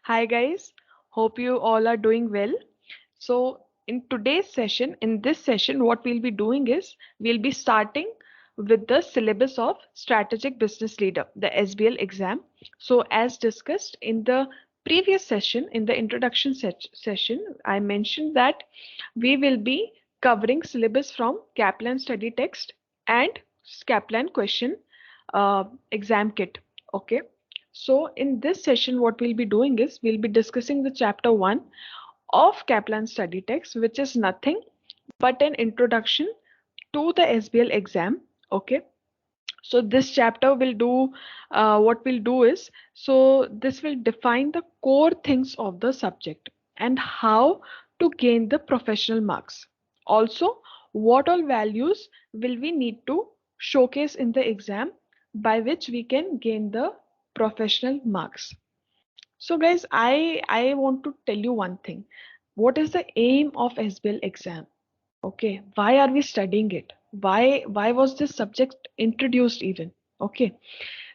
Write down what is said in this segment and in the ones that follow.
Hi guys, hope you all are doing well. So in this session, what we'll be doing is we'll be starting with the syllabus of Strategic Business Leader, the SBL exam. So as discussed in the previous session, in the introduction session, I mentioned that we will be covering syllabus from Kaplan study text and Kaplan question exam kit. Okay. So in this session, what we'll be doing is we'll be discussing the chapter 1 of Kaplan study text, which is nothing but an introduction to the SBL exam. Okay. So this chapter will do what we'll do is so this will define the core things of the subject and how to gain the professional marks. Also, what all values will we need to showcase in the exam by which we can gain the professional marks. So guys, I want to tell you one thing. What is the aim of SBL exam? Okay, why are we studying it? Why was this subject introduced even? Okay,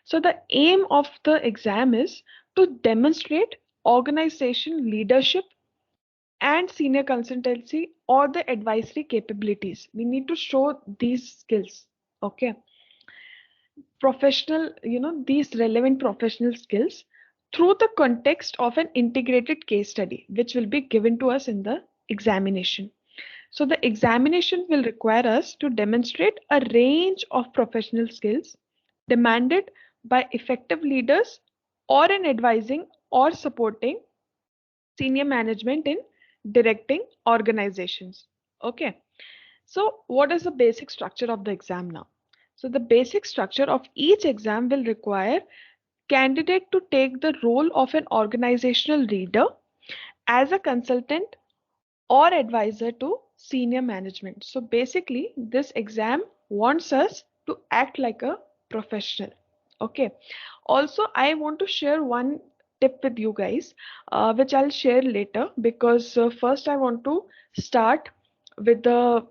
so the aim of the exam is to demonstrate organization leadership and senior consultancy or the advisory capabilities. We need to show these skills. Okay, professional, these relevant professional skills through the context of an integrated case study, which will be given to us in the examination. So the examination will require us to demonstrate a range of professional skills demanded by effective leaders or in advising or supporting senior management in directing organizations. Okay. So what is the basic structure of the exam now? So the basic structure of each exam will require candidate to take the role of an organizational leader as a consultant or advisor to senior management. So basically, this exam wants us to act like a professional. Okay. Also, I want to share one tip with you guys, which I'll share later because first I want to start with the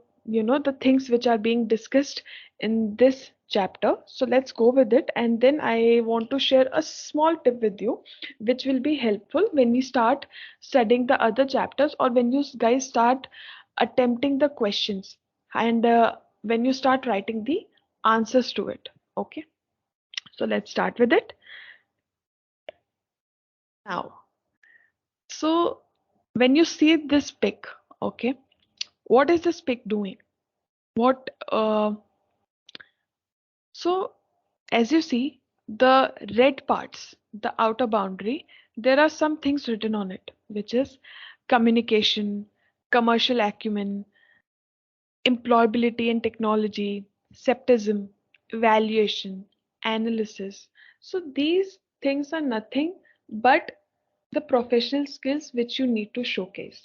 things which are being discussed in this chapter. So let's go with it, and then I want to share a small tip with you which will be helpful when we start studying the other chapters or when you guys start attempting the questions and when you start writing the answers to it. Okay, so let's start with it now. So when you see this pic, okay, what is this pic doing? What So as you see, the red parts, the outer boundary, there are some things written on it, which is communication, commercial acumen, employability and technology, skepticism, evaluation, analysis. So these things are nothing but the professional skills which you need to showcase.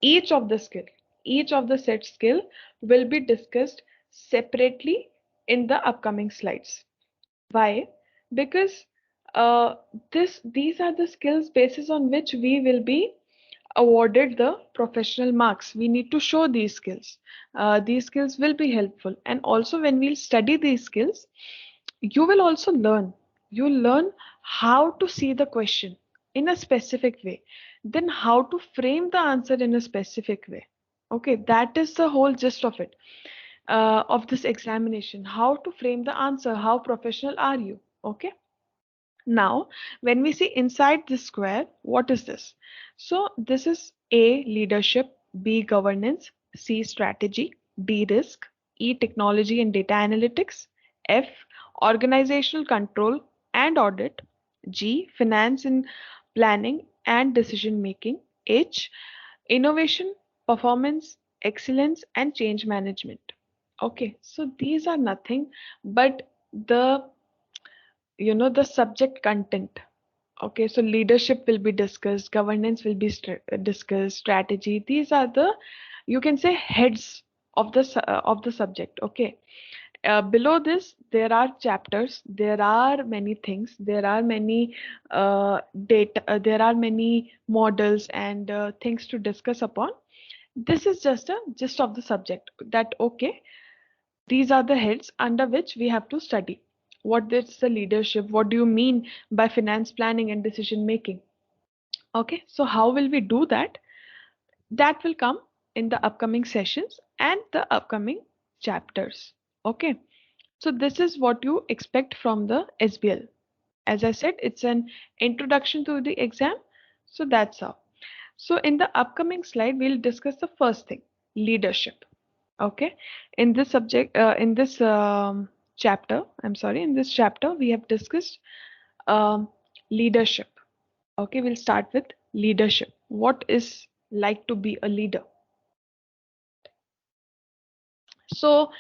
Each of the skill, each of the set skill will be discussed separately in the upcoming slides. Why? Because these are the skills basis on which we will be awarded the professional marks. We need to show these skills. These skills will be helpful, and also when we'll study these skills, you will also learn. You'll learn how to see the question in a specific way, then how to frame the answer in a specific way. Okay, that is the whole gist of this examination. How to frame the answer, how professional are you? Okay. Now, when we see inside this square, what is this? So this is A, leadership, B, governance, C, strategy, D, risk, E, technology and data analytics, F, organizational control and audit, G, finance and planning and decision making, H, innovation, performance, excellence and change management. Okay, so these are nothing but the the subject content. Okay, so leadership will be discussed, governance will be discussed, strategy. These are the, you can say, heads of the subject. Okay, below this there are chapters, there are many things, there are many data, there are many models and things to discuss upon. This is just a gist of the subject, that okay, these are the heads under which we have to study. What is the leadership? What do you mean by finance planning and decision making? Okay, so how will we do that? That will come in the upcoming sessions and the upcoming chapters. Okay, so this is what you expect from the SBL. As I said, it's an introduction to the exam. So that's how. So in the upcoming slide, we'll discuss the first thing, leadership. Okay, in this subject, in this chapter, in this chapter, we have discussed um, leadership. Okay, we'll start with leadership. What is like to be a leader? So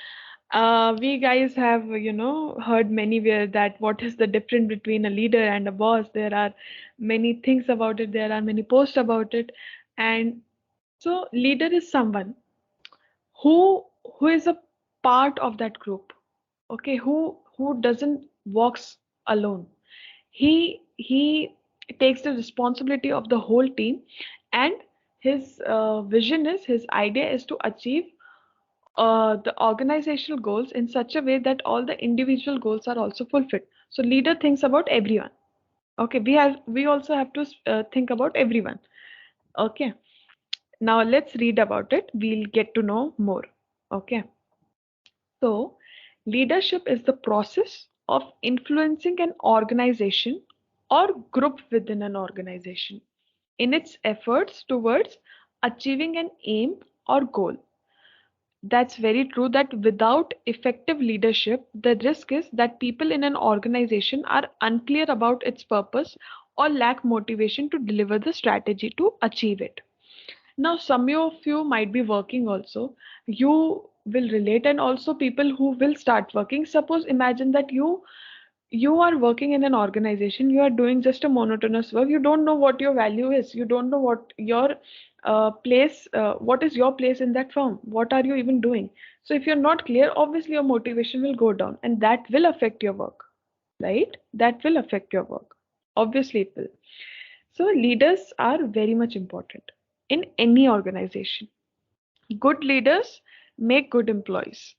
we guys have, heard many where that what is the difference between a leader and a boss. There are many things about it. There are many posts about it. And so leader is someone who is a part of that group. Okay, who doesn't walks alone. He takes the responsibility of the whole team, and his vision is, his idea is to achieve the organizational goals in such a way that all the individual goals are also fulfilled. So leader thinks about everyone. Okay, we also have to think about everyone. Okay, now let's read about it. We'll get to know more. Okay, so leadership is the process of influencing an organization or group within an organization in its efforts towards achieving an aim or goal. That's very true that without effective leadership, the risk is that people in an organization are unclear about its purpose or lack motivation to deliver the strategy to achieve it. Now, some of you might be working also. You will relate, and also people who will start working. Suppose imagine that you are working in an organization, you are doing just a monotonous work, you don't know what your value is, you don't know what your place, what is your place in that firm, what are you even doing. So if you're not clear, obviously your motivation will go down, and that will affect your work, right? That will affect your work, obviously it will. So leaders are very much important in any organization. Good leaders make good employees.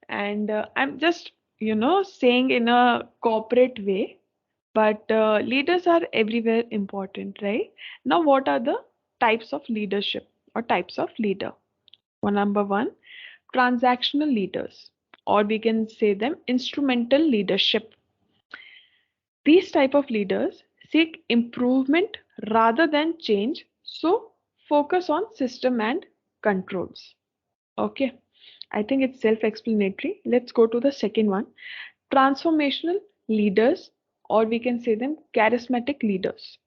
And I'm just, saying in a corporate way, but leaders are everywhere important, right? Now, what are the types of leadership or types of leader? Well, number one, transactional leaders, or we can say them instrumental leadership. These type of leaders seek improvement rather than change, so focus on system and controls. Okay, I think it's self-explanatory. Let's go to the second one. Transformational leaders, or we can say them charismatic leaders.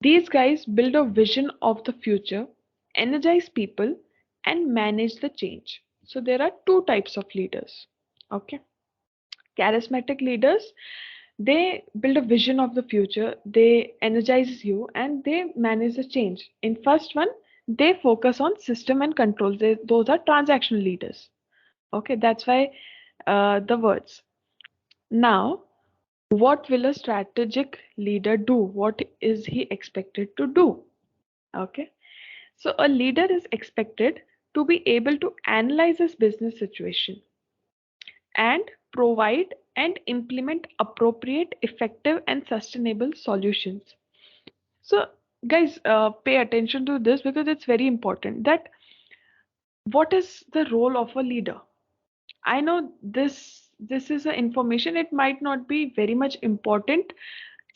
These guys build a vision of the future, energize people, and manage the change. So there are two types of leaders. Okay, charismatic leaders, they build a vision of the future, they energize you, and they manage the change. In first one, they focus on system and control. Those are transactional leaders. Okay, that's why the words. Now, what will a strategic leader do? What is he expected to do? Okay, so a leader is expected to be able to analyze his business situation and provide and implement appropriate, effective, and sustainable solutions. So, guys, pay attention to this because it's very important. That what is the role of a leader? I know this is a information. It might not be very much important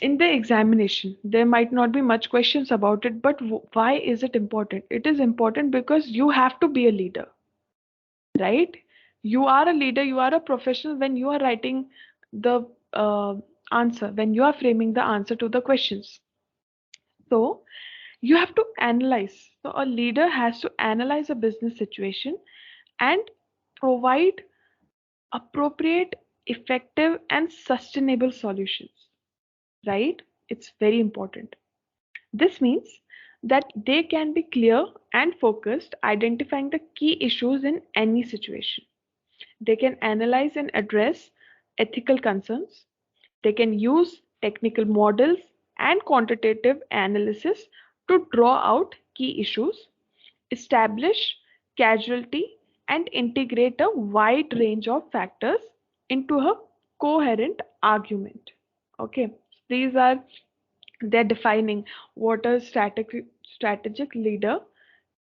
in the examination. There might not be much questions about it, but why is it important? It is important because you have to be a leader, right? You are a leader, you are a professional when you are writing the answer, when you are framing the answer to the questions. So you have to analyze. So a leader has to analyze a business situation and provide appropriate, effective, and sustainable solutions, right? It's very important. This means that they can be clear and focused, identifying the key issues in any situation. They can analyze and address ethical concerns. They can use technical models and quantitative analysis to draw out key issues, establish causality, and integrate a wide range of factors into a coherent argument. Okay, these are They're defining what a strategic leader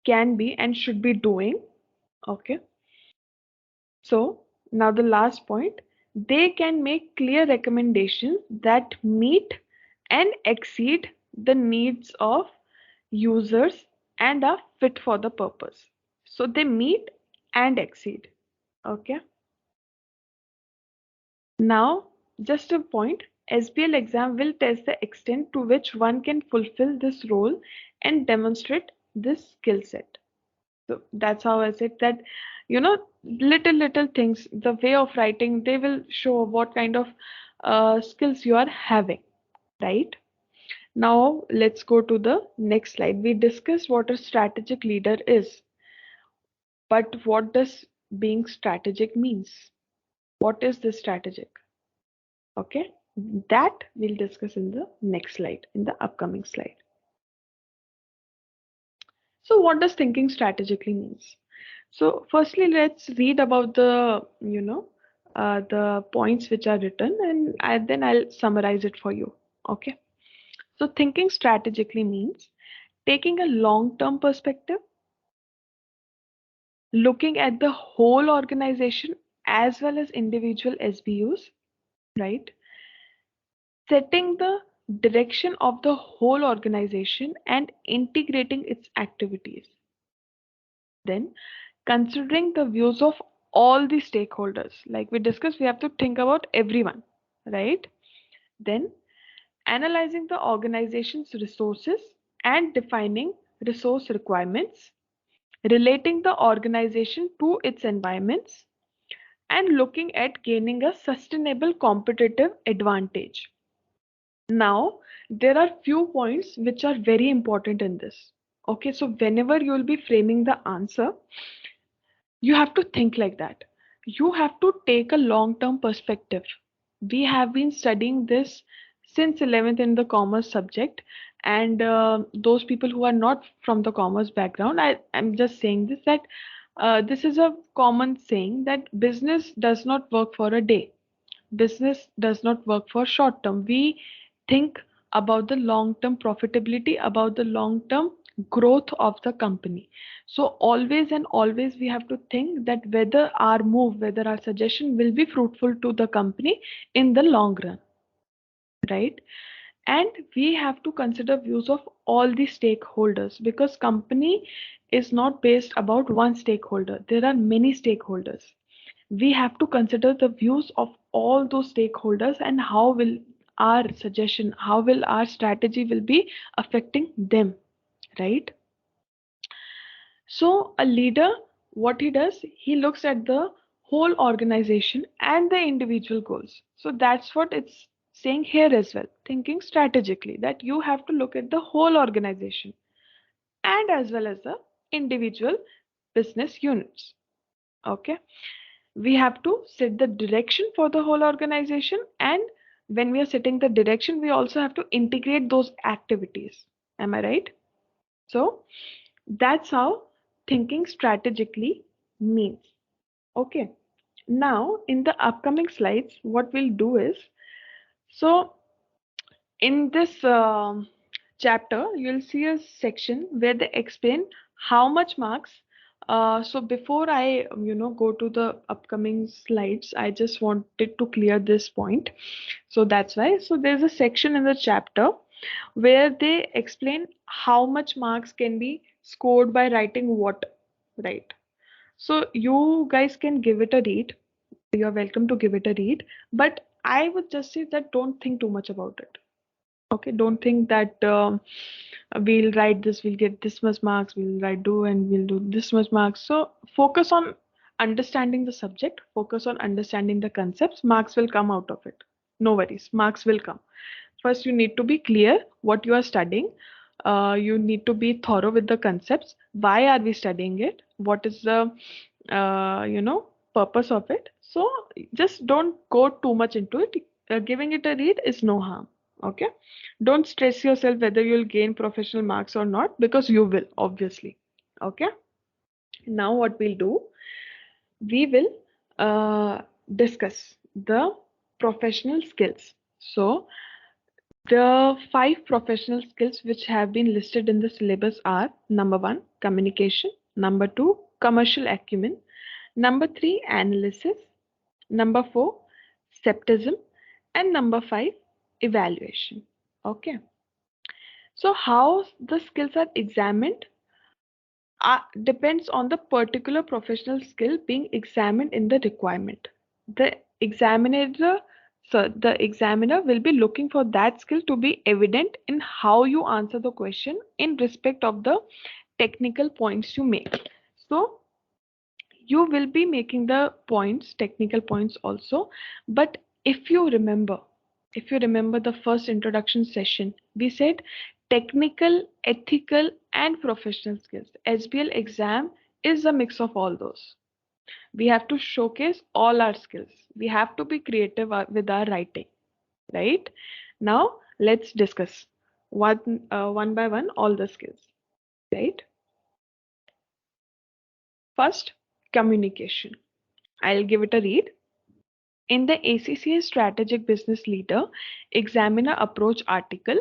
can be and should be doing. Okay. So now the last point, they can make clear recommendations that meet and exceed the needs of users and are fit for the purpose. So they meet and exceed. Okay. Now, just a point, SBL exam will test the extent to which one can fulfill this role and demonstrate this skill set. So that's how I said that, little things, the way of writing, they will show what kind of skills you are having, right? Now let's go to the next slide. We discussed what a strategic leader is, but what does being strategic means? What is this strategic? Okay, that we'll discuss in the next slide, in the upcoming slide. So what does thinking strategically means? So firstly, let's read about the points which are written, and then I'll summarize it for you. Okay. So thinking strategically means taking a long-term perspective, looking at the whole organization as well as individual SBUs, right? Setting the direction of the whole organization and integrating its activities. Then considering the views of all the stakeholders. Like we discussed, we have to think about everyone, right? Then analyzing the organization's resources and defining resource requirements, relating the organization to its environments, and looking at gaining a sustainable competitive advantage. Now, there are few points which are very important in this. Okay, so whenever you will be framing the answer, you have to think like that. You have to take a long term perspective. We have been studying this since 11th in the commerce subject, and those people who are not from the commerce background, I'm just saying this, that this is a common saying that business does not work for a day. Business does not work for short term. We think about the long term profitability, about the long term growth of the company. So always and always we have to think that whether our move, whether our suggestion will be fruitful to the company in the long run, right? And we have to consider views of all the stakeholders, because company is not based about one stakeholder. There are many stakeholders. We have to consider the views of all those stakeholders and how will our suggestion, how will our strategy will be affecting them, right? So a leader, what he does, he looks at the whole organization and the individual goals. So that's what it's saying here as well, thinking strategically, that you have to look at the whole organization and as well as the individual business units. Okay. We have to set the direction for the whole organization, and when we are setting the direction, we also have to integrate those activities. Am I right? So that's how thinking strategically means. Okay. Now in the upcoming slides, what we'll do is, so in this chapter, you'll see a section where they explain how much marks. So before I, go to the upcoming slides, I just wanted to clear this point. So that's why. So there's a section in the chapter where they explain how much marks can be scored by writing what, right? So you guys can give it a read. You're welcome to give it a read, but I would just say that don't think too much about it. Okay, don't think that we'll write this, we'll get this much marks, we'll write do and we'll do this much marks. So focus on understanding the subject, focus on understanding the concepts, marks will come out of it. No worries, marks will come. First, you need to be clear what you are studying. You need to be thorough with the concepts. Why are we studying it? What is the, purpose of it? So just don't go too much into it. Giving it a read is no harm. Okay. Don't stress yourself whether you'll gain professional marks or not, because you will, obviously. Okay. Now what we'll do, we will discuss the professional skills. So The 5 professional skills which have been listed in the syllabus are: number 1, communication; number 2, commercial acumen; number 3, analysis; number 4, skepticism; and number 5, evaluation. Okay. So how the skills are examined depends on the particular professional skill being examined in the requirement. The examiner, the examiner will be looking for that skill to be evident in how you answer the question in respect of the technical points you make. So you will be making the points, technical points also. But if you remember the first introduction session, we said technical, ethical, and professional skills. SBL exam is a mix of all those. We have to showcase all our skills. We have to be creative with our writing, right? Now let's discuss one by one all the skills, right? First, communication. I'll give it a read. In the ACCA Strategic Business Leader Examiner Approach article,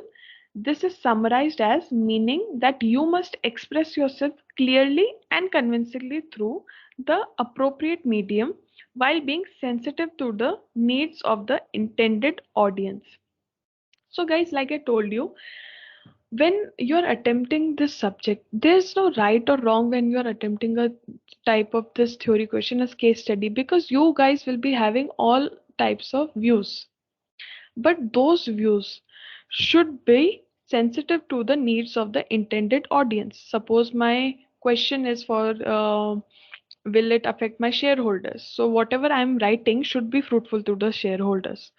this is summarized as meaning that you must express yourself clearly and convincingly through the appropriate medium while being sensitive to the needs of the intended audience. So, guys, like I told you, when you're attempting this subject, there's no right or wrong when you're attempting a type of this theory question as case study, because you guys will be having all types of views, but those views should be sensitive to the needs of the intended audience. Suppose my question is for will it affect my shareholders, so whatever I'm writing should be fruitful to the shareholders.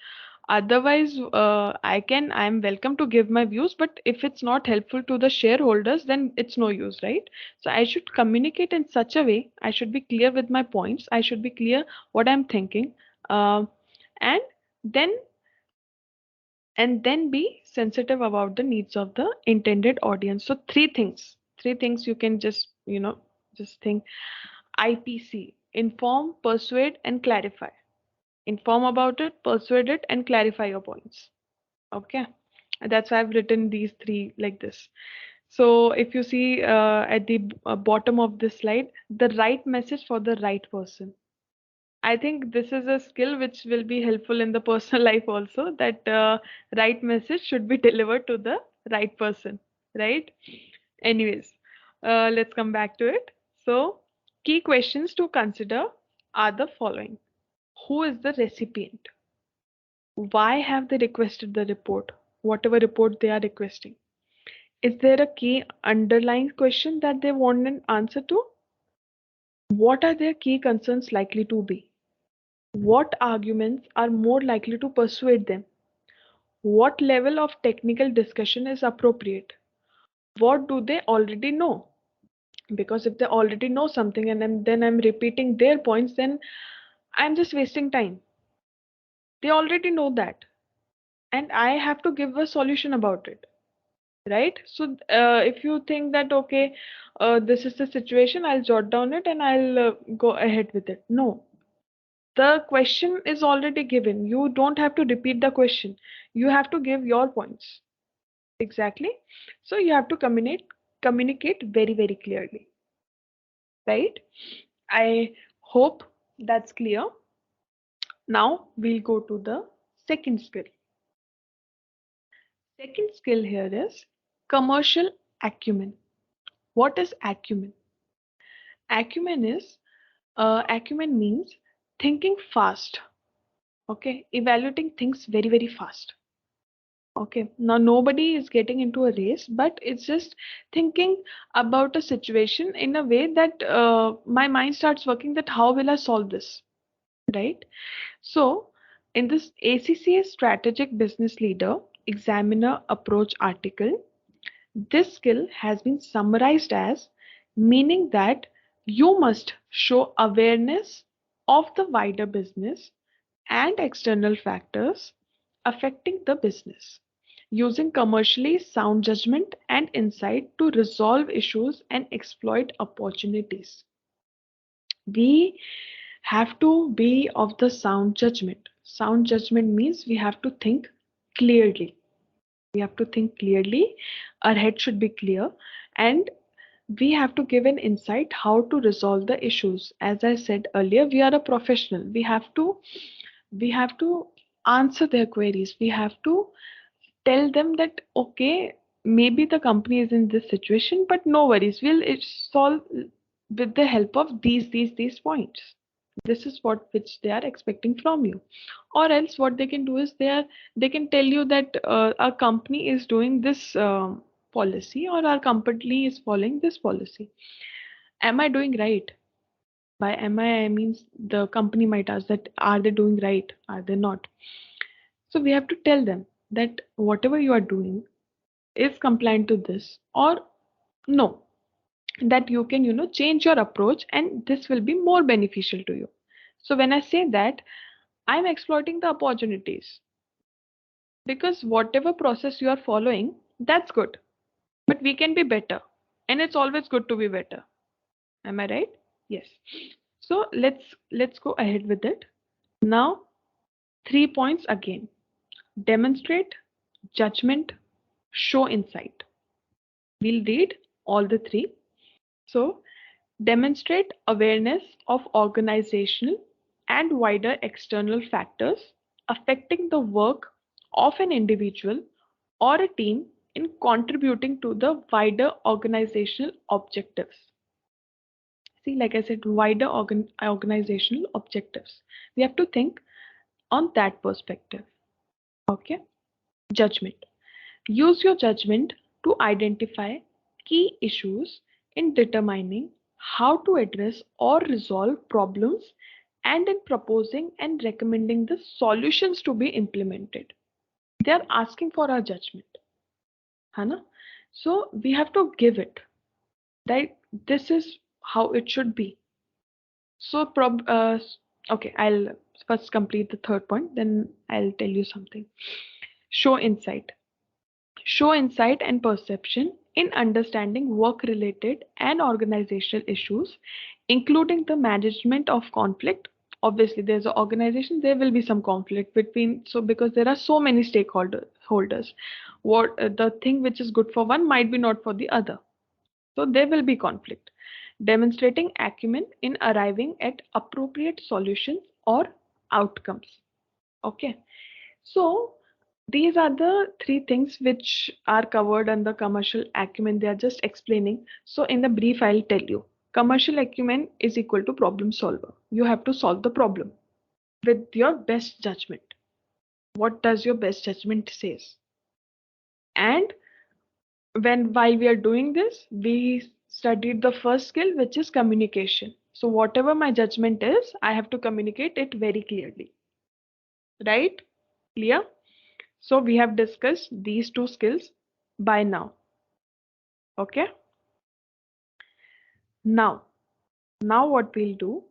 Otherwise, I'm welcome to give my views, but if it's not helpful to the shareholders, then it's no use, right? So I should communicate in such a way, I should be clear with my points, I should be clear what I'm thinking, and then be sensitive about the needs of the intended audience. So three things you can just, just think. IPC: inform, persuade, and clarify. Inform about it, persuade it, and clarify your points. Okay, that's why I've written these three like this. So if you see at the bottom of this slide, the right message for the right person. I think this is a skill which will be helpful in the personal life also, that right message should be delivered to the right person, right? Anyways, let's come back to it. So, key questions to consider are the following: who is the recipient? Why have they requested the report? Whatever report they are requesting. Is there a key underlying question that they want an answer to? What are their key concerns likely to be? What arguments are more likely to persuade them? What level of technical discussion is appropriate? What do they already know? Because if they already know something and then I'm repeating their points, then I'm just wasting time. They already know that, and I have to give a solution about it, right? So if you think that, okay, this is the situation, I'll jot down it and I'll go ahead with it. No, the question is already given. You don't have to repeat the question. You have to give your points. Exactly. So you have to communicate very, very clearly, right? I hope that's clear. Now we'll go to the second skill. Second skill here is commercial acumen. What is acumen? Acumen is acumen means thinking fast. Okay, evaluating things very, very fast. Okay, now nobody is getting into a race, but it's just thinking about a situation in a way that my mind starts working, that how will I solve this, right? So, in this ACCA Strategic Business Leader Examiner Approach article, this skill has been summarized as meaning that you must show awareness of the wider business and external factors affecting the business, using commercially sound judgment and insight to resolve issues and exploit opportunities. We have to be of the sound judgment. Sound judgment means we have to think clearly. We have to think clearly. Our head should be clear, and we have to give an insight how to resolve the issues. As I said earlier, we are a professional. We have to answer their queries. We have to tell them that okay, maybe the company is in this situation, but no worries, we'll solve with the help of these points. This is what which they are expecting from you. Or else what they can do is they can tell you that our company is doing this policy, or our company is following this policy. Am I doing right? By am I means the company might ask that are they doing right, are they not? So we have to tell them that whatever you are doing is compliant to this, or no, that you can change your approach and this will be more beneficial to you. So when I say that, I'm exploiting the opportunities, because whatever process you are following, that's good, but we can be better, and it's always good to be better. Am I right? Yes. So let's go ahead with it. Now 3 points again: demonstrate, judgment, show insight. We'll read all the three. So demonstrate awareness of organizational and wider external factors affecting the work of an individual or a team in contributing to the wider organizational objectives. See, like I said, wider organizational objectives. We have to think on that perspective. Okay. Judgment. Use your judgment to identify key issues in determining how to address or resolve problems, and in proposing and recommending the solutions to be implemented. They are asking for our judgment. Hana? So we have to give it. That this is how it should be. So okay, I'll first complete the third point, then I'll tell you something. Show insight. Show insight and perception in understanding work-related and organizational issues, including the management of conflict. Obviously, there's an organization, there will be some conflict between, so because there are so many stakeholders, what the thing which is good for one might be not for the other. So there will be conflict. Demonstrating acumen in arriving at appropriate solutions or outcomes. Okay. So these are the three things which are covered under commercial acumen. They are just explaining. So in the brief, I'll tell you. Commercial acumen is equal to problem solver. You have to solve the problem with your best judgment. What does your best judgment says? And while we are doing this, we studied the first skill, which is communication. So whatever my judgment is, I have to communicate it very clearly. Right? Clear? So we have discussed these two skills by now. Okay. Now what we'll do,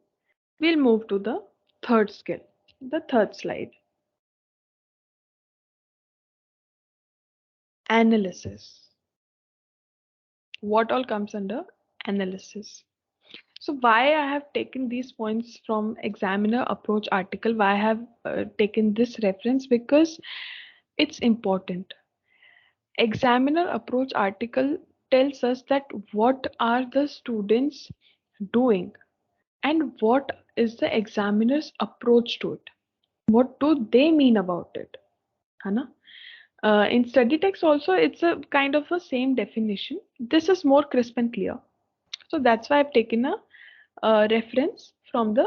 we'll move to the third skill, the third slide. Analysis. What all comes under analysis? So why I have taken these points from examiner approach article, why I have taken this reference, because it's important. Examiner approach article tells us that what are the students doing and what is the examiner's approach to it. What do they mean about it? Hana? In study text also, it's a kind of a same definition. This is more crisp and clear. So that's why I've taken a reference from the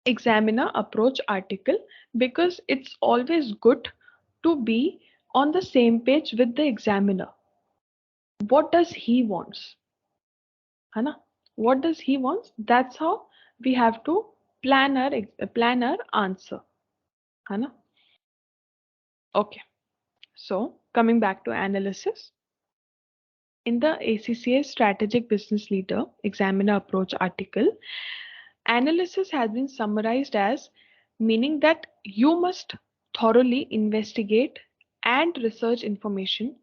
examiner approach article, because it's always good to be on the same page with the examiner. What does he wants? Hana? What does he wants? That's how we have to plan our answer. Hana? Okay. So coming back to analysis. In the ACCA Strategic Business Leader Examiner Approach article, analysis has been summarized as meaning that you must thoroughly investigate and research information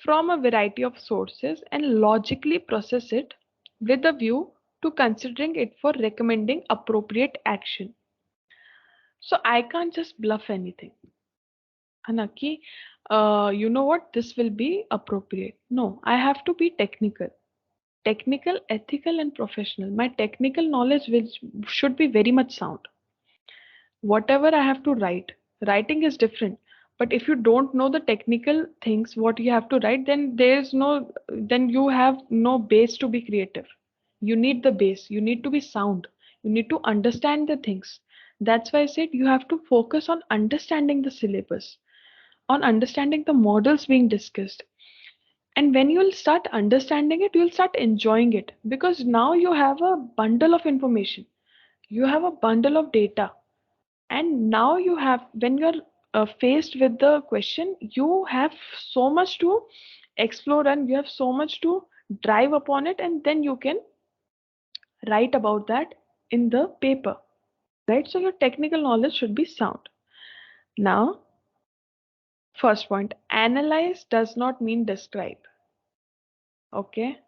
from a variety of sources and logically process it with a view to considering it for recommending appropriate action. So I can't just bluff anything. है ना कि you know what, this will be appropriate. No, I have to be technical, ethical, and professional. My technical knowledge which should be very much sound. Whatever I have to write, writing is different. But if you don't know the technical things, what you have to write, then you have no base to be creative. You need the base. You need to be sound. You need to understand the things. That's why I said you have to focus on understanding the syllabus, on understanding the models being discussed. And when you'll start understanding it, you'll start enjoying it because now you have a bundle of information, you have a bundle of data, and now you have, when you're faced with the question, you have so much to explore and you have so much to drive upon it, and then you can write about that in the paper, right? So your technical knowledge should be sound. Now, first point, analyze does not mean describe. Okay,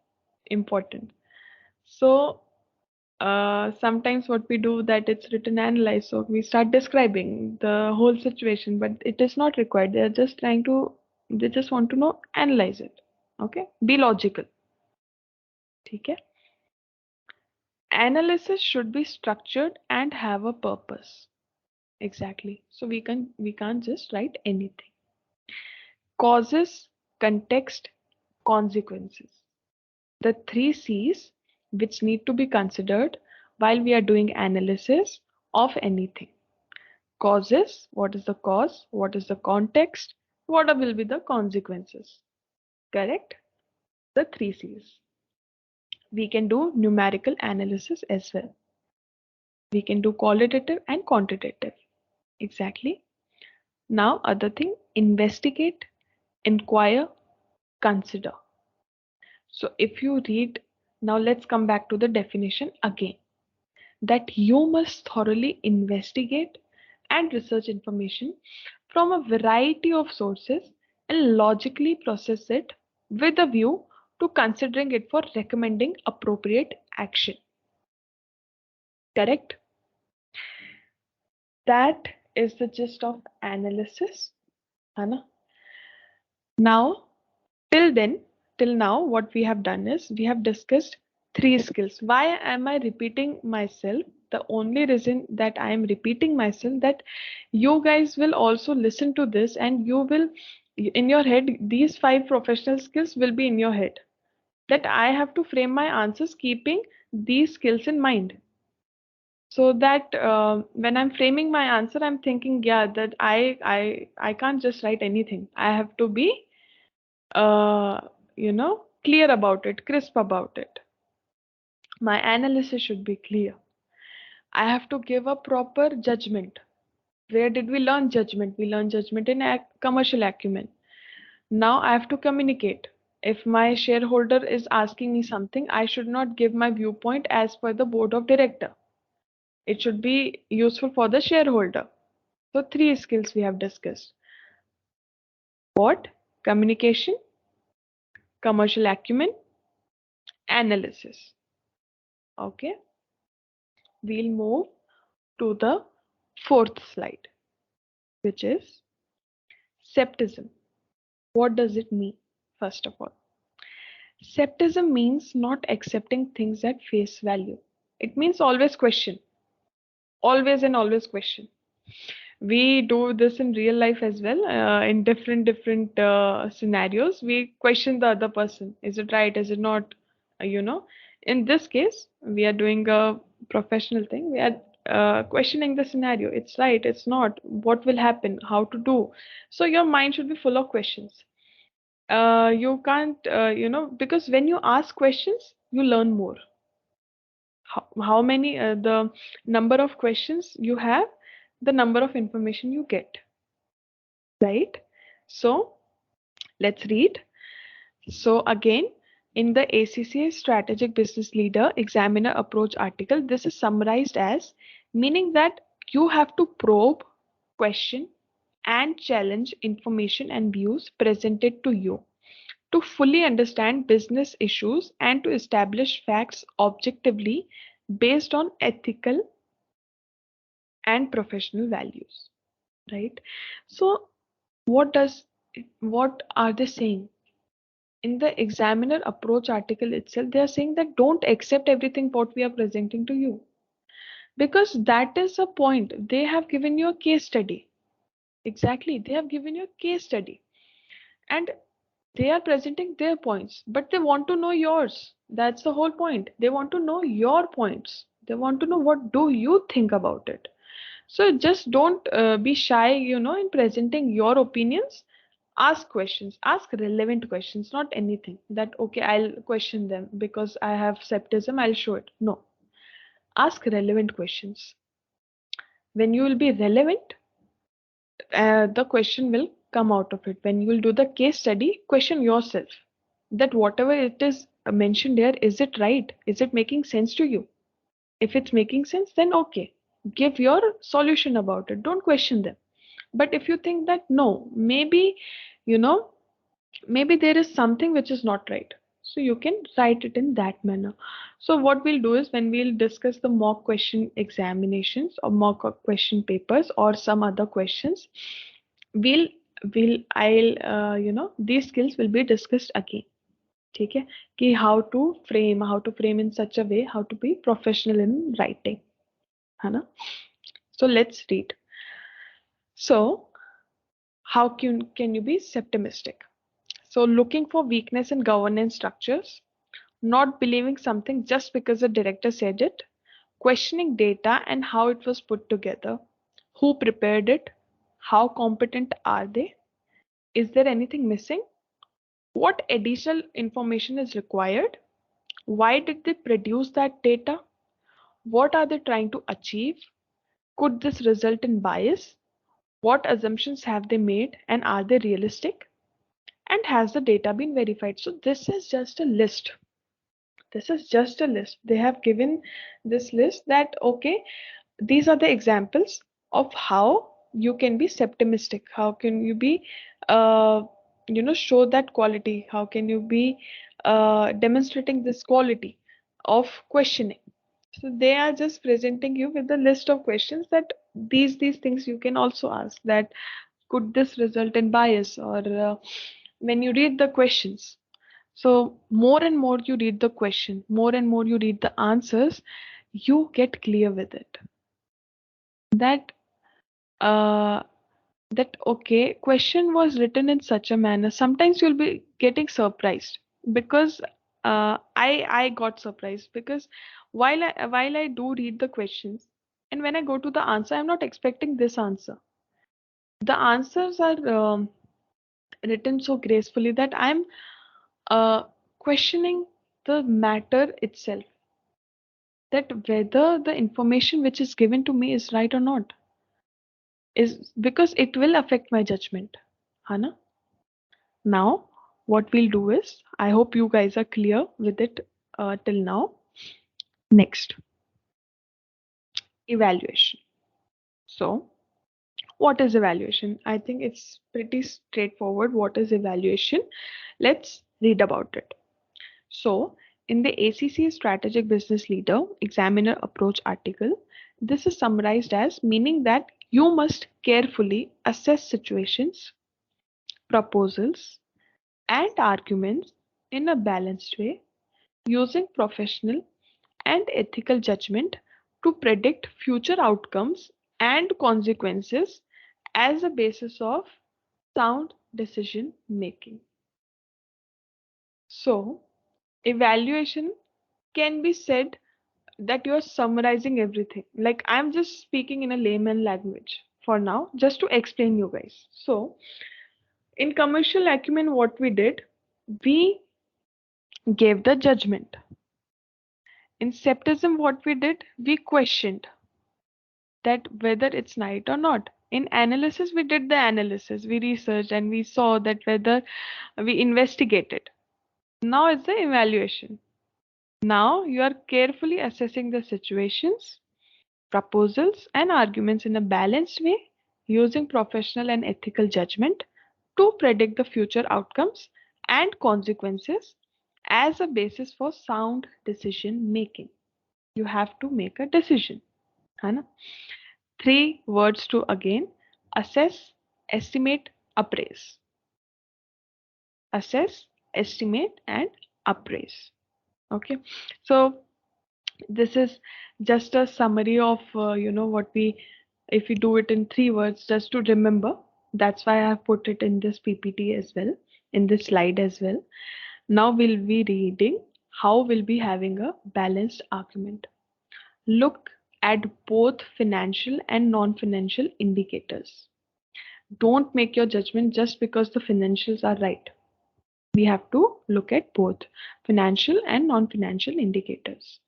important. So sometimes what we do, that it's written analyze, so we start describing the whole situation, but it is not required. They just want to know, analyze it. Okay, be logical. Okay, analysis should be structured and have a purpose. Exactly. So we can't just write anything. Causes, context, consequences. The three C's which need to be considered while we are doing analysis of anything. Causes, what is the cause, what is the context, what will be the consequences. Correct? The three C's. We can do numerical analysis as well. We can do qualitative and quantitative. Exactly. Now, other thing, investigate, inquire, consider. So if you read, now let's come back to the definition again, that you must thoroughly investigate and research information from a variety of sources and logically process it with a view to considering it for recommending appropriate action. Correct? That is the gist of analysis. Anna. Now, till then, till now, what we have done is we have discussed three skills. Why am I repeating myself? The only reason that I am repeating myself, that you guys will also listen to this and you will, in your head, these five professional skills will be in your head. That I have to frame my answers keeping these skills in mind. So that when I'm framing my answer, I'm thinking, yeah, that I can't just write anything. I have to be uh, clear about it, crisp about it. My analysis should be clear. I have to give a proper judgment. Where did we learn judgment? We learn judgment in commercial acumen. Now I have to communicate. If my shareholder is asking me something, I should not give my viewpoint as per the board of director. It should be useful for the shareholder. So three skills we have discussed. What? Communication, commercial acumen, analysis. Okay. We'll move to the fourth slide, which is skepticism. What does it mean? First of all, skepticism means not accepting things at face value. It means always question, always and always question. We do this in real life as well, in different scenarios. We question the other person. Is it right? Is it not? In this case, we are doing a professional thing. We are questioning the scenario. It's right, it's not, what will happen, how to do. So your mind should be full of questions. You can't, because when you ask questions, you learn more. How many, the number of questions you have, the number of information you get, right? So let's read. So again, in the ACCA Strategic Business Leader Examiner Approach article, this is summarized as meaning that you have to probe, question, and challenge information and views presented to you to fully understand business issues and to establish facts objectively based on ethical and professional values, right? So what are they saying? In the examiner approach article itself, they are saying that don't accept everything what we are presenting to you, because that is a point. They have given you a case study. Exactly, they have given you a case study, and they are presenting their points, but they want to know yours. That's the whole point. They want to know your points. They want to know what do you think about it. So just don't be shy, in presenting your opinions. Ask questions, ask relevant questions, not anything that okay, I'll question them because I have septism, I'll show it. No, ask relevant questions. When you will be relevant, the question will come out of it. When you will do the case study, question yourself that whatever it is mentioned here, is it right? Is it making sense to you? If it's making sense, then okay, give your solution about it. Don't question them. But if you think that no, you know, maybe there is something which is not right, so you can write it in that manner. So what we'll do is when we'll discuss the mock question examinations or mock question papers or some other questions, we'll will I'll these skills will be discussed again. ठीक है कि how to frame in such a way, how to be professional in writing, है ना? So let's read. So how can you be septimistic? So looking for weakness in governance structures, not believing something just because the director said it, questioning data and how it was put together, who prepared it, how competent are they, is there anything missing, what additional information is required, why did they produce that data, what are they trying to achieve, could this result in bias, what assumptions have they made and are they realistic, and has the data been verified? So this is just a list. This is just a list. They have given this list that okay, these are the examples of how you can be septimistic. How can you be show that quality? How can you be demonstrating this quality of questioning? So they are just presenting you with a list of questions that these things you can also ask, that could this result in bias, or when you read the questions, so more and more you read the question, more and more you read the answers, you get clear with it. That uh, that okay, question was written in such a manner. Sometimes you'll be getting surprised because I got surprised because while I do read the questions and when I go to the answer, I'm not expecting this answer. The answers are written so gracefully that I'm uh, questioning the matter itself, that whether the information which is given to me is right or not, is because it will affect my judgment. Hana? Now, what we'll do is, I hope you guys are clear with it till now. Next, evaluation. So, what is evaluation? I think it's pretty straightforward. What is evaluation? Let's read about it. So, in the ACCA Strategic Business Leader Examiner Approach article, this is summarized as meaning that you must carefully assess situations, proposals, and arguments in a balanced way, using professional and ethical judgment to predict future outcomes and consequences as a basis of sound decision making. So, evaluation can be said that you're summarizing everything. Like I'm just speaking in a layman language for now, just to explain you guys. So, in commercial acumen, what we did, we gave the judgment. In septism, what we did, we questioned that whether it's right or not. In analysis, we did the analysis, we researched and we saw that whether we investigated. Now it's the evaluation. Now you are carefully assessing the situations, proposals, and arguments in a balanced way using professional and ethical judgment to predict the future outcomes and consequences as a basis for sound decision making. You have to make a decision. है ना? Three words to again assess, estimate, appraise. Assess, estimate, and appraise. Okay, so this is just a summary of what we, if we do it in 3 words, just to remember. That's why I have put it in this PPT as well, in this slide as well. Now we'll be reading how we'll be having a balanced argument. Look at both financial and non-financial indicators. Don't make your judgment just because the financials are right. We have to look at both financial and non-financial indicators.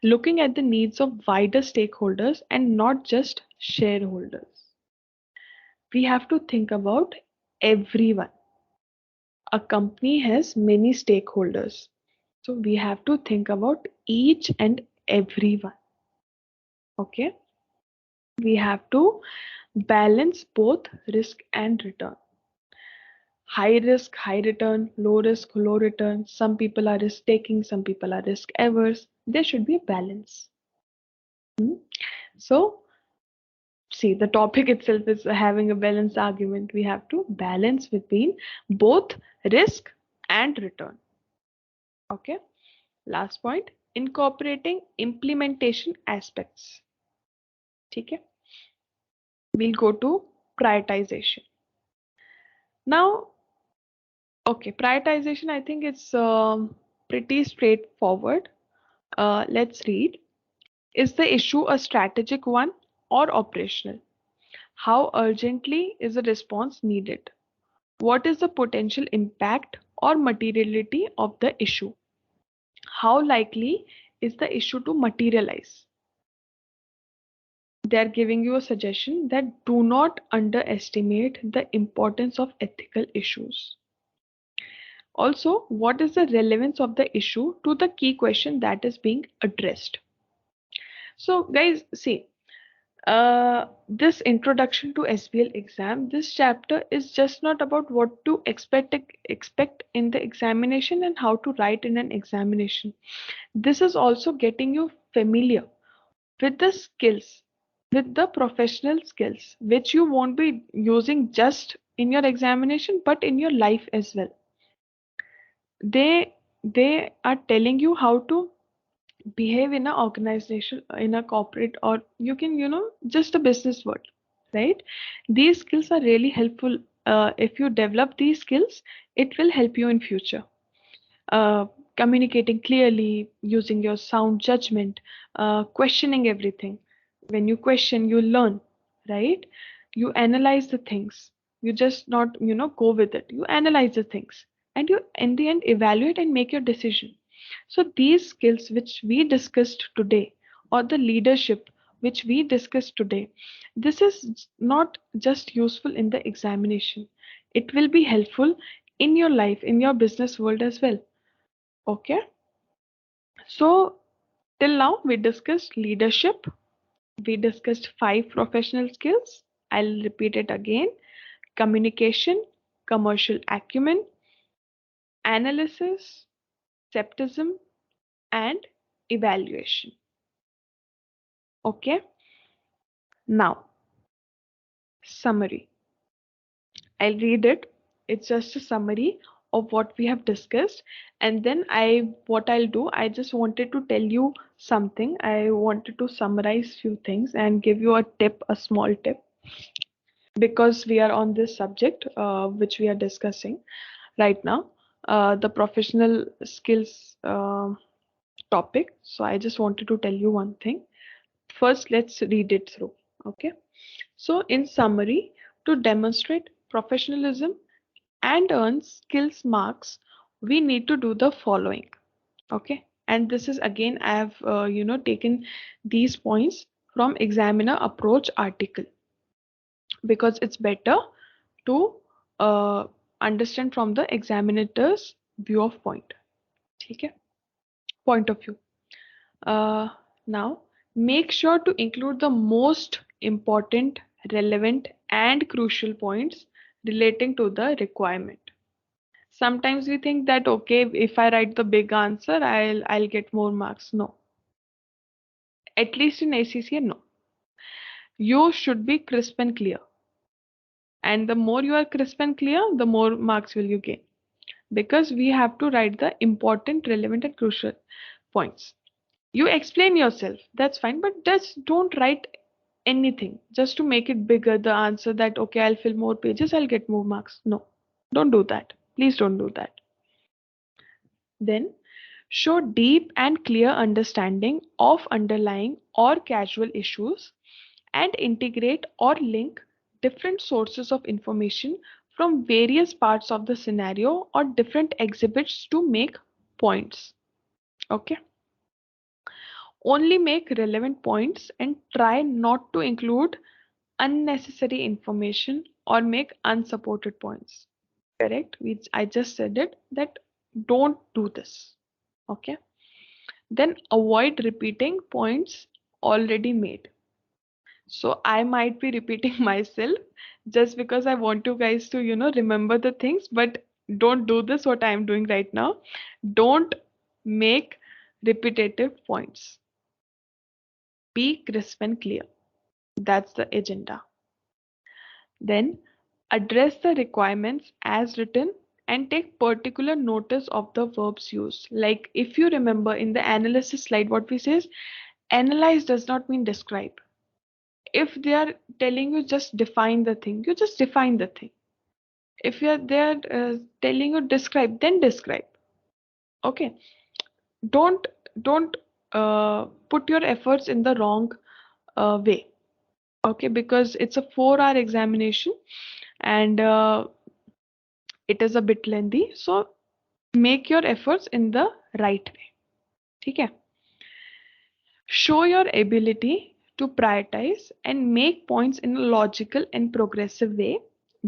Looking at the needs of wider stakeholders and not just shareholders. We have to think about everyone. A company has many stakeholders. So we have to think about each and everyone. Okay. We have to balance both risk and return. High risk, high return, low risk, low return. Some people are risk taking, some people are risk averse. There should be a balance. So, see, the topic itself is having a balanced argument. We have to balance between both risk and return. Okay. Last point, incorporating implementation aspects. Okay. We'll go to prioritization. Now, okay, prioritization, I think it's pretty straightforward. Let's read. Is the issue a strategic one or operational? How urgently is the response needed? What is the potential impact or materiality of the issue? How likely is the issue to materialize? They are giving you a suggestion that do not underestimate the importance of ethical issues. Also, what is the relevance of the issue to the key question that is being addressed? So, guys, see, this introduction to SBL exam, this chapter is just not about what to expect in the examination and how to write in an examination. This is also getting you familiar with the skills, with the professional skills, which you won't be using just in your examination, but in your life as well. They are telling you how to behave in an organization, in a corporate, or you can, just a business world, right? These skills are really helpful. If you develop these skills, it will help you in future. uh, Communicating clearly, using your sound judgment, questioning everything. When you question, you learn, right? You analyze the things. You just not, go with it. You analyze the things and you, in the end, evaluate and make your decision. So these skills which we discussed today, or the leadership which we discussed today, this is not just useful in the examination. It will be helpful in your life, in your business world as well. Okay, so till now we discussed leadership, we discussed 5 professional skills. I'll repeat it again: communication, commercial acumen, analysis, skepticism, and evaluation. Okay, now summary. I'll read it. It's just a summary of what we have discussed. And then what I'll do, I just wanted to tell you something. I wanted to summarize few things and give you a tip, a small tip, because we are on this subject, which we are discussing right now, the professional skills topic. So I just wanted to tell you one thing. First, let's read it through. Okay. So in summary, to demonstrate professionalism and earn skills marks, we need to do the following. Okay, and this is again, I have taken these points from examiner approach article, because it's better to understand from the examiner's view of point. Okay, point of view. Now make sure to include the most important, relevant and crucial points relating to the requirement. Sometimes we think that, okay, if I write the big answer, I'll get more marks. No. At least in ACCA, no. You should be crisp and clear. And the more you are crisp and clear, the more marks will you gain. Because we have to write the important, relevant, and crucial points. You explain yourself, that's fine, but just don't write anything just to make it bigger, the answer that, okay, I'll fill more pages, I'll get more marks. No, don't do that. Please don't do that. Then, show deep and clear understanding of underlying or casual issues and integrate or link different sources of information from various parts of the scenario or different exhibits to make points. Okay. Only make relevant points and try not to include unnecessary information or make unsupported points. Correct? I just said it that don't do this. Okay. Then avoid repeating points already made. So I might be repeating myself just because I want you guys to, remember the things, but don't do this what I am doing right now. Don't make repetitive points. Be crisp and clear. That's the agenda. Then address the requirements as written and take particular notice of the verbs used. Like if you remember in the analysis slide, what we say is analyze does not mean describe. If they are telling you just define the thing, you just define the thing. If they're telling you describe, then describe. Okay. Don't put your efforts in the wrong way. Okay, because it's a 4-hour examination and it is a bit lengthy. So make your efforts in the right way. Okay. Show your ability to prioritize and make points in a logical and progressive way,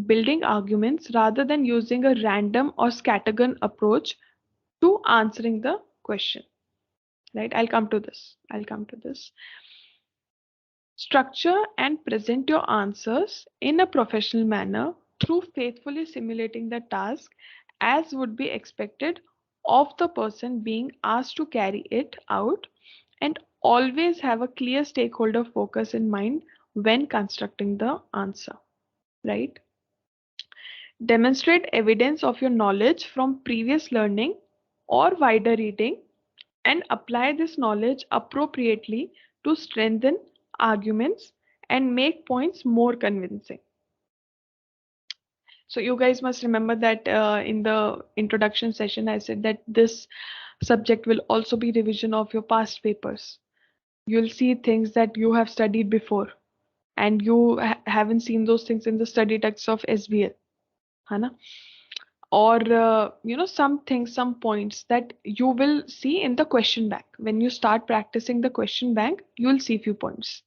building arguments rather than using a random or scattergun approach to answering the question. Right? I'll come to this. Structure and present your answers in a professional manner through faithfully simulating the task as would be expected of the person being asked to carry it out, and always have a clear stakeholder focus in mind when constructing the answer, right? Demonstrate evidence of your knowledge from previous learning or wider reading and apply this knowledge appropriately to strengthen arguments and make points more convincing. So you guys must remember that in the introduction session, I said that this subject will also be revision of your past papers. You'll see things that you have studied before and you haven't seen those things in the study texts of SBL. Hana? Or some things, some points that you will see in the question bank. When you start practicing the question bank, you'll see few points.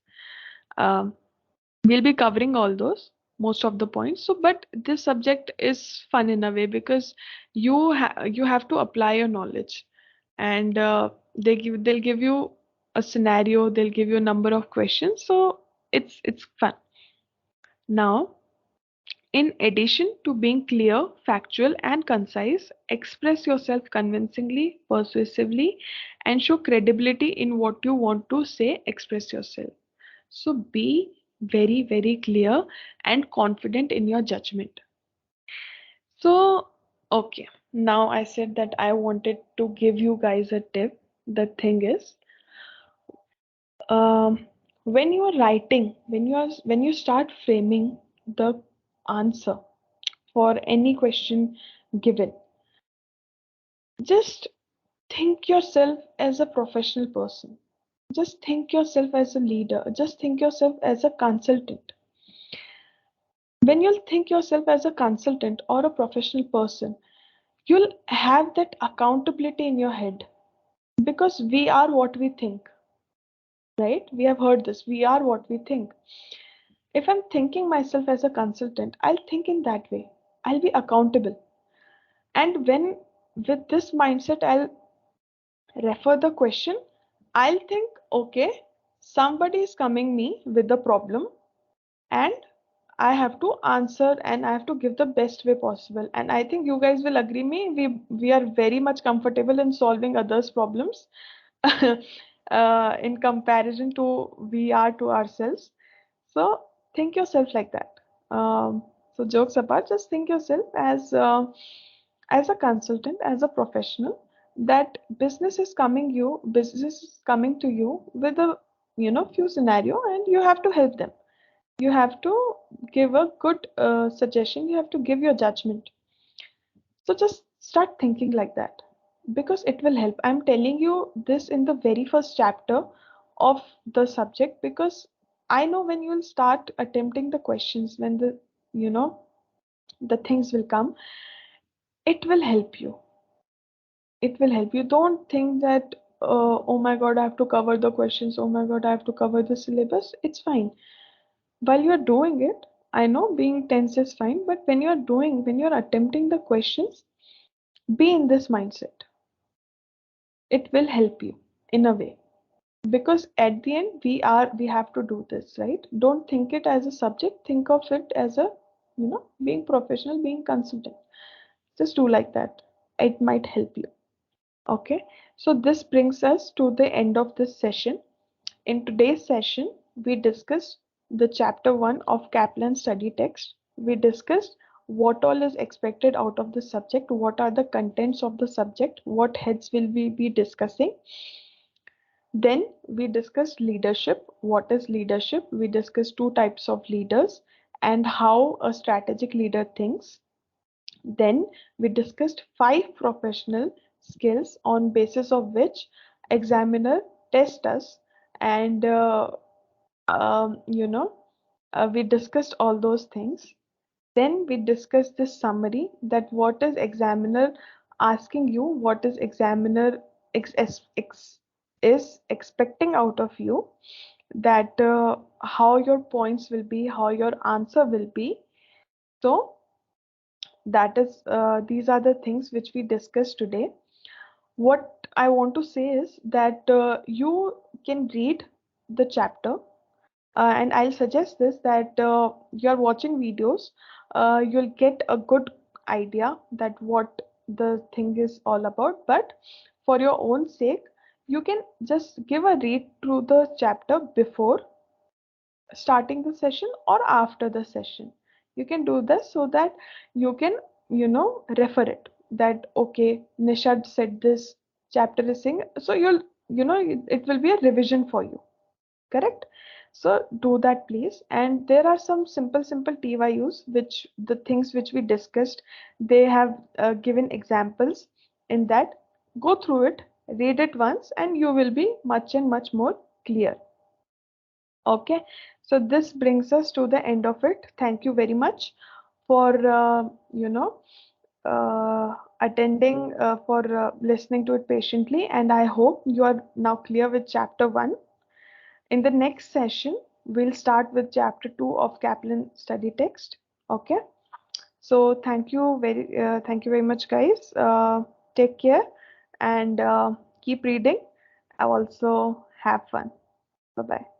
We'll be covering all those, most of the points. So but this subject is fun in a way because you have to apply your knowledge, and they'll give you a scenario, they'll give you a number of questions, so it's fun. Now, in addition to being clear, factual, and concise, express yourself convincingly, persuasively, and show credibility in what you want to say, express yourself. So be very, very clear and confident in your judgment. So, okay, now I said that I wanted to give you guys a tip. The thing is, when you are writing, when you start framing the answer for any question given, just think yourself as a professional person. Just think yourself as a leader. Just think yourself as a consultant. When you'll think yourself as a consultant or a professional person, you'll have that accountability in your head, because we are what we think, right? We have heard this. We are what we think. If I'm thinking myself as a consultant, I'll think in that way. I'll be accountable. And when with this mindset, I'll refer the question, I'll think, okay, somebody is coming me with the problem and I have to answer and I have to give the best way possible. And I think you guys will agree me, we are very much comfortable in solving others' problems in comparison to we are to ourselves. So think yourself like that. So jokes apart, just think yourself as a consultant, as a professional, that business is coming to you with a few scenario, and you have to help them. You have to give a good suggestion. You have to give your judgment. So just start thinking like that, because it will help. I'm telling you this in the very first chapter of the subject, because I know when you will start attempting the questions, when you know the things will come, it will help you. It will help you. Don't think that, oh my god, I have to cover the questions. Oh my god, I have to cover the syllabus. It's fine. While you're doing it, I know being tense is fine, but when you're attempting the questions, be in this mindset. It will help you in a way, because at the end we have to do this, right? Don't think it as a subject, think of it as a, being professional, being consultant. Just do like that. It might help you. Okay, so this brings us to the end of this session. In today's session, we discussed the chapter 1 of Kaplan study text. We discussed what all is expected out of the subject, what are the contents of the subject, what heads will we be discussing. Then we discussed leadership. What is leadership? We discussed two types of leaders and how a strategic leader thinks. Then we discussed 5 professional skills on basis of which examiner test us, and um, you know we discussed all those things. Then we discussed this summary, that what is examiner asking you, what is examiner is expecting out of you, that how your points will be, how your answer will be. So that is these are the things which we discussed today. What I want to say is that you can read the chapter, and I'll suggest this, that you're watching videos, you'll get a good idea that what the thing is all about. But for your own sake, you can just give a read through the chapter before starting the session or after the session. You can do this so that you can, refer it, that okay, Nishad said this chapter is saying, so it will be a revision for you. Correct? So do that, please. And there are some simple TYUs, which the things which we discussed, they have given examples in that. Go through it, read it once, and you will be much and much more clear. Okay, so this brings us to the end of it. Thank you very much for attending, for listening to it patiently, and I hope you are now clear with chapter 1. In the next session, we'll start with chapter 2 of Kaplan study text. Okay, so thank you very much, guys. Take care, and keep reading. Also have fun. Bye bye.